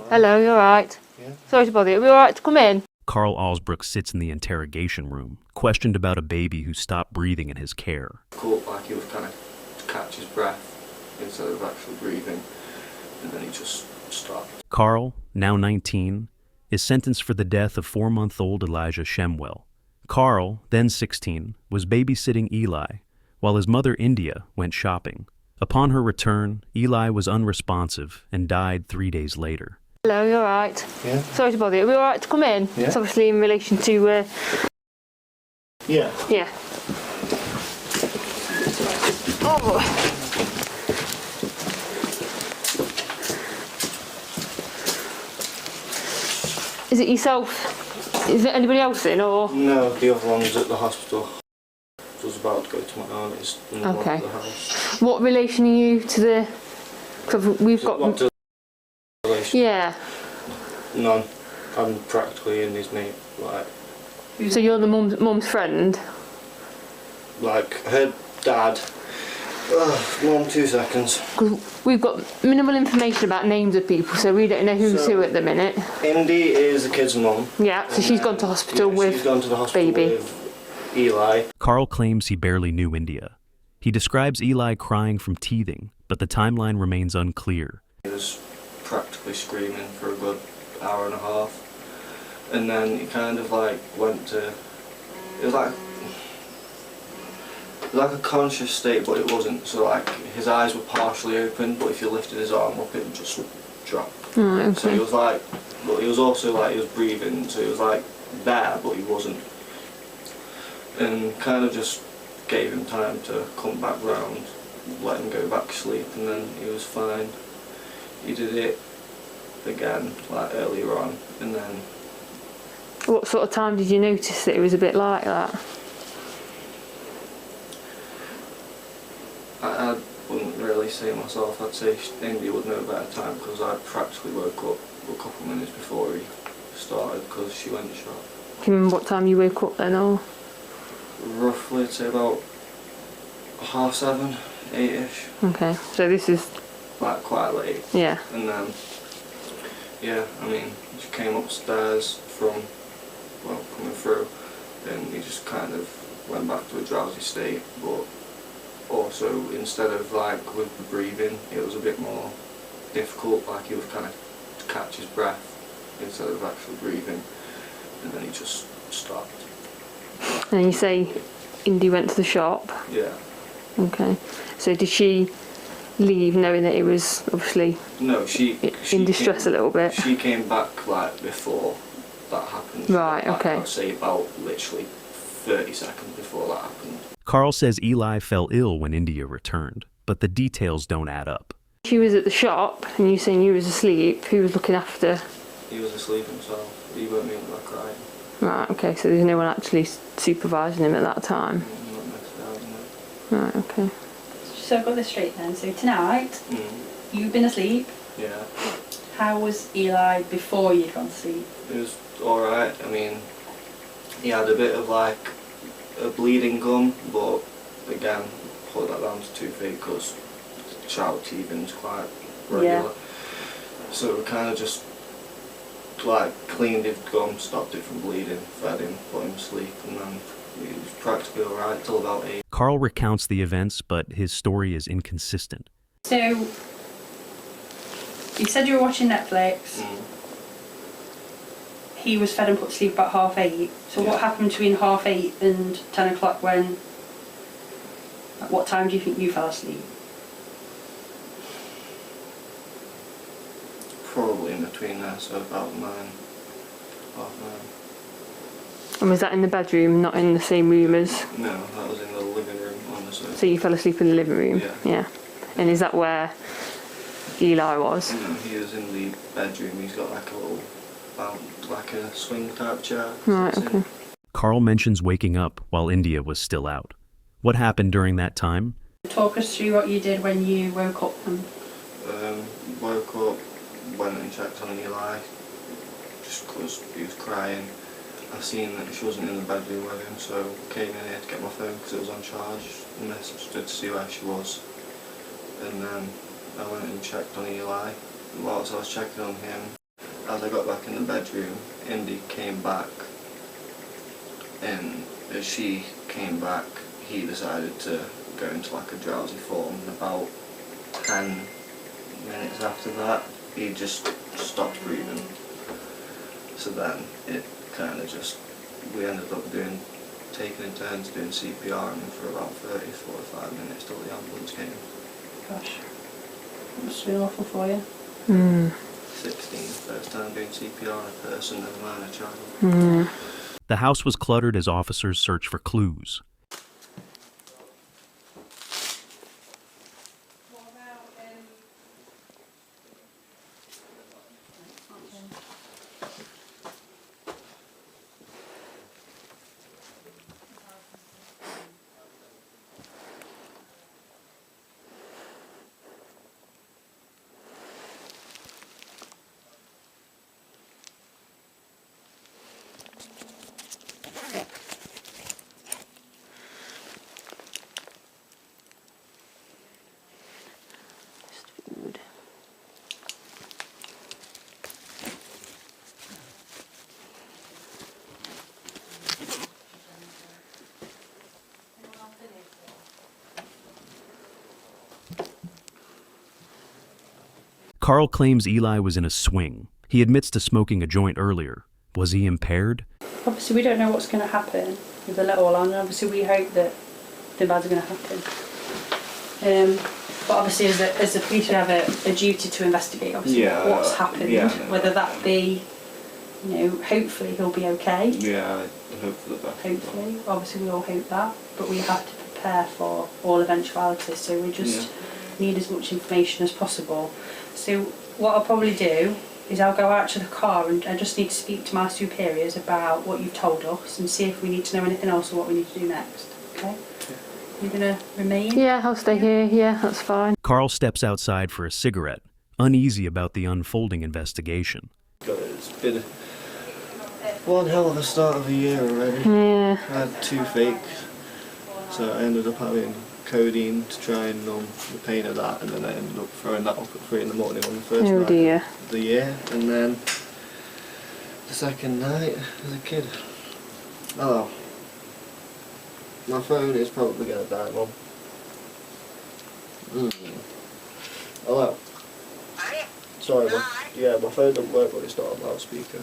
Hello, you alright? Yeah. Sorry to bother you. Are we alright to come in? Carl Alsbrook sits in the interrogation room, questioned about a baby who stopped breathing in his care. Caught like he was kind of to catch his breath instead of actually breathing, and then he just stopped. Carl, now 19, is sentenced for the death of 4-month-old Elijah Shemwell. Carl, then 16, was babysitting Eli, while his mother India went shopping. Upon her return, Eli was unresponsive and died 3 days later. Hello, you alright? Yeah. Sorry to bother you. Are we alright to come in? Yeah. It's obviously in relation to, Yeah. yeah. Oh. Is it yourself? Is there anybody else in, or? No, the other one was at the hospital. I was about to go to my auntie's and went Okay. to the house. What relation are you to the... 'Cause we've got... What to the relation? Yeah. None. I'm practically in his mate. So you're the mum's friend? Like her dad. Mum, 2 seconds. Because we've got minimal information about names of people, so we don't know who's who at the minute. Indy is the kid's mum. Yeah, so she's gone to hospital with she's gone to the hospital baby. with Eli. Carl claims he barely knew India. He describes Eli crying from teething, but the timeline remains unclear. He was practically screaming for a good hour and a half, and then he kind of like went to, it was like a conscious state, but it wasn't. So like his eyes were partially open, but if you lifted his arm up, it would just drop. Right, okay. So he was like, but he was also like, he was breathing, so he was like there, but he wasn't. And kind of just gave him time to come back round, let him go back to sleep, and then he was fine. He did it again, like earlier on, and then... What sort of time did you notice that it was a bit like that? I wouldn't really say myself. I'd say Indy would know a better time, because I practically woke up a couple of minutes before he started, because she went shop. Do you remember what time you woke up then, or? Roughly, I'd say about 7:30, 8ish. Okay, so this is... Like quite late. Yeah. And then, yeah, I mean, she came upstairs from, well, coming through, and he just kind of went back to a drowsy state, but also instead of like with the breathing, it was a bit more difficult, like he was kind of to catch his breath instead of actually breathing, and then he just stopped. And you say Indy went to the shop? Yeah. Okay. So did she leave knowing that it was obviously No, she in distress a little bit? She came back like before that happened. Right, like, okay. I'd say about literally 30 seconds before that happened. Carl says Eli fell ill when India returned, but the details don't add up. She was at the shop and you saying you was asleep. Who was looking after? He was asleep himself. He weren't even like crying. Right, okay, so there's no one actually supervising him at that time? Not necessarily, no. Right, okay. So I've got this straight then. So tonight, you've been asleep. Yeah. How was Eli before you'd gone to sleep? It was alright. I mean, he had a bit of like a bleeding gum, but again, put that down to toothache because child teething's quite regular. Yeah. So we kind of just like cleaned his gum, stopped it from bleeding, fed him, put him to sleep, and then he was practically alright till about 8. Carl recounts the events, but his story is inconsistent. So, you said you were watching Netflix. He was fed and put to sleep about 8:30. So Yeah. what happened between 8:30 and 10 o'clock when... At what time do you think you fell asleep? Probably in between there, so about 9, half 9. And was that in the bedroom, not in the same room as... No, that was in the living room on the sofa. So you fell asleep in the living room? Yeah. And is that where Eli was? No, he was in the bedroom. He's got like a little, like a swing type chair. Right, sits in. okay. Carl mentions waking up while India was still out. What happened during that time? Talk us through what you did when you woke up and... Woke up, went and checked on Eli, just because he was crying. I seen that she wasn't in the bedroom with him, so came in here to get my phone because it was on charge and messaged her to see where she was. And then I went and checked on Eli. And whilst I was checking on him, as I got back in the bedroom, Indy came back, and as she came back, he decided to go into like a drowsy form, and about 10 minutes after that, he just stopped breathing. So then it kind of just, we ended up taking in turns doing CPR on him for about 30-45 minutes till the ambulance came. Gosh, it must have been awful for you. 16, first time doing CPR on a person, never mind a child. The house was cluttered as officers searched for clues. Carl claims Eli was in a swing. He admits to smoking a joint earlier. Was he impaired? Obviously, we don't know what's going to happen with the little one. Obviously, we hope that the bad's going to happen. But obviously, as a police, we have a duty to investigate. Obviously, what's happened. Whether that be, hopefully he'll be okay. Yeah, I hope for the best. Hopefully, obviously, we all hope that. But we have to prepare for all eventualities. So we just need as much information as possible. So what I'll probably do is I'll go out to the car and I just need to speak to my superiors about what you've told us and see if we need to know anything else or what we need to do next. Okay? You're going to remain? Yeah, I'll stay here. Yeah, that's fine. Carl steps outside for a cigarette, uneasy about the unfolding investigation. It's been one hell of a start of the year already. Yeah. I had toothache, so I ended up having codeine to try and numb the pain of that, and then I ended up throwing that up at 3 in the morning on the first night of the year, and then the second night as a kid. Hello. My phone is probably going to die, Mum. Hello. Sorry, Mum. Yeah, my phone doesn't work when it's not on loudspeaker.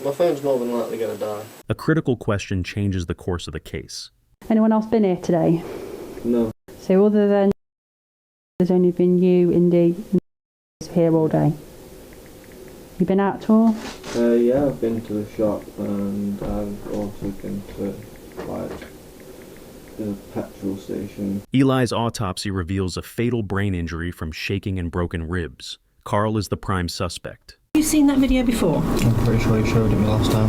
My phone's more than likely going to die. A critical question changes the course of the case. Anyone else been here today? No. So other than there's only been you, Indy, here all day. You been out at all? Yeah, I've been to the shop and I've also been to the petrol station. Eli's autopsy reveals a fatal brain injury from shaking and broken ribs. Carl is the prime suspect. Have you seen that video before? I'm pretty sure you showed it me last year.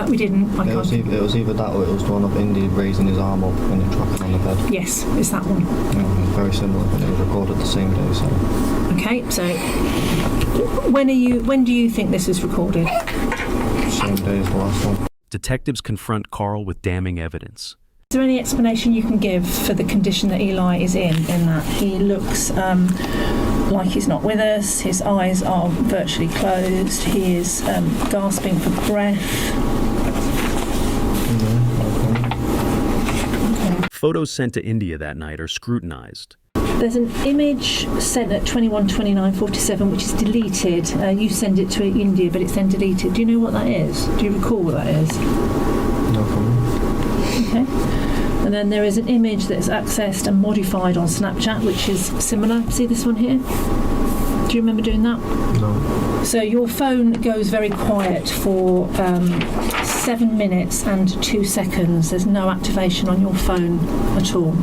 We didn't. It was either that or it was the one of Indy raising his arm up when you're tracking on the bed. Yes, it's that one. Yeah, it was very similar, but it was recorded the same day. So. Okay, so when do you think this was recorded? Same day as the last one. Detectives confront Carl with damning evidence. Is there any explanation you can give for the condition that Eli is in that he looks like he's not with us, his eyes are virtually closed, he is gasping for breath? Photos sent to India that night are scrutinized. There's an image sent at 21:29:47 which is deleted. You send it to India, but it's then deleted. Do you know what that is? Do you recall what that is? No problem. Okay. And then there is an image that's accessed and modified on Snapchat, which is similar. See this one here? Do you remember doing that? No. So your phone goes very quiet for 7 minutes and 2 seconds. There's no activation on your phone at all.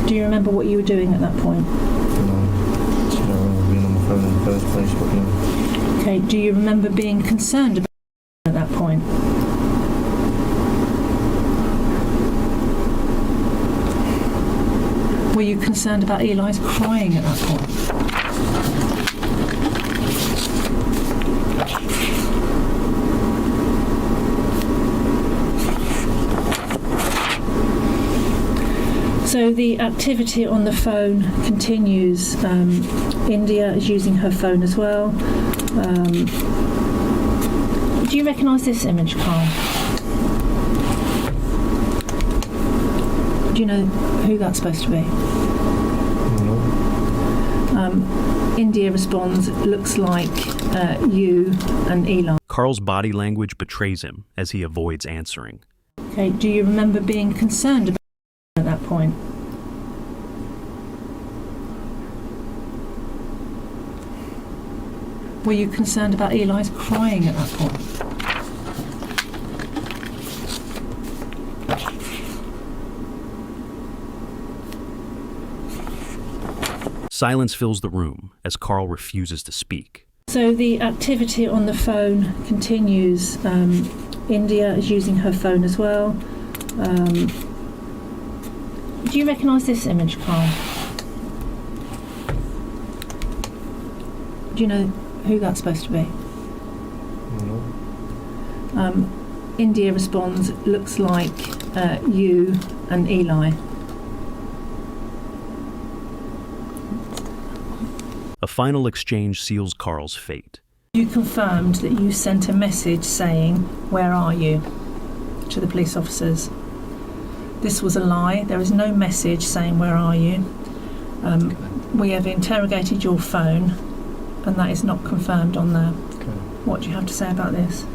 Do you remember what you were doing at that point? No. I don't remember being on my phone in the first place, but yeah. Okay. Do you remember being concerned about at that point? Were you concerned about Eli's crying at that point? So the activity on the phone continues. India is using her phone as well. Do you recognise this image, Carl? Do you know who that's supposed to be? No. India responds, looks like you and Eli. Carl's body language betrays him as he avoids answering. Okay, do you remember being concerned about at that point? Were you concerned about Eli's crying at that point? Silence fills the room as Carl refuses to speak. So the activity on the phone continues. India is using her phone as well. Do you recognise this image, Carl? Do you know who that's supposed to be? No. India responds, looks like you and Eli. A final exchange seals Carl's fate. You confirmed that you sent a message saying, "Where are you?" to the police officers. This was a lie. There is no message saying, "Where are you?" We have interrogated your phone, and that is not confirmed on there. Okay. What do you have to say about this?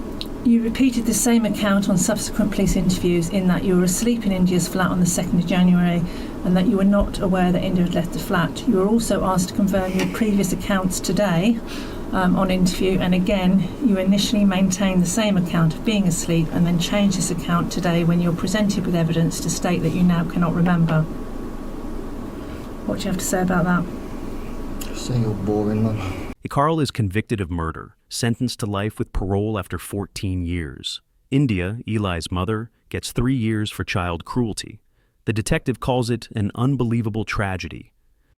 You repeated the same account on subsequent police interviews, in that you were asleep in India's flat on the 2nd of January and that you were not aware that India had left the flat. You were also asked to confirm your previous accounts today on interview, and again you initially maintained the same account of being asleep and then changed this account today when you're presented with evidence to state that you now cannot remember. What do you have to say about that? Just saying you're boring, man. Carl is convicted of murder, sentenced to life with parole after 14 years. India, Eli's mother, gets 3 years for child cruelty. The detective calls it an unbelievable tragedy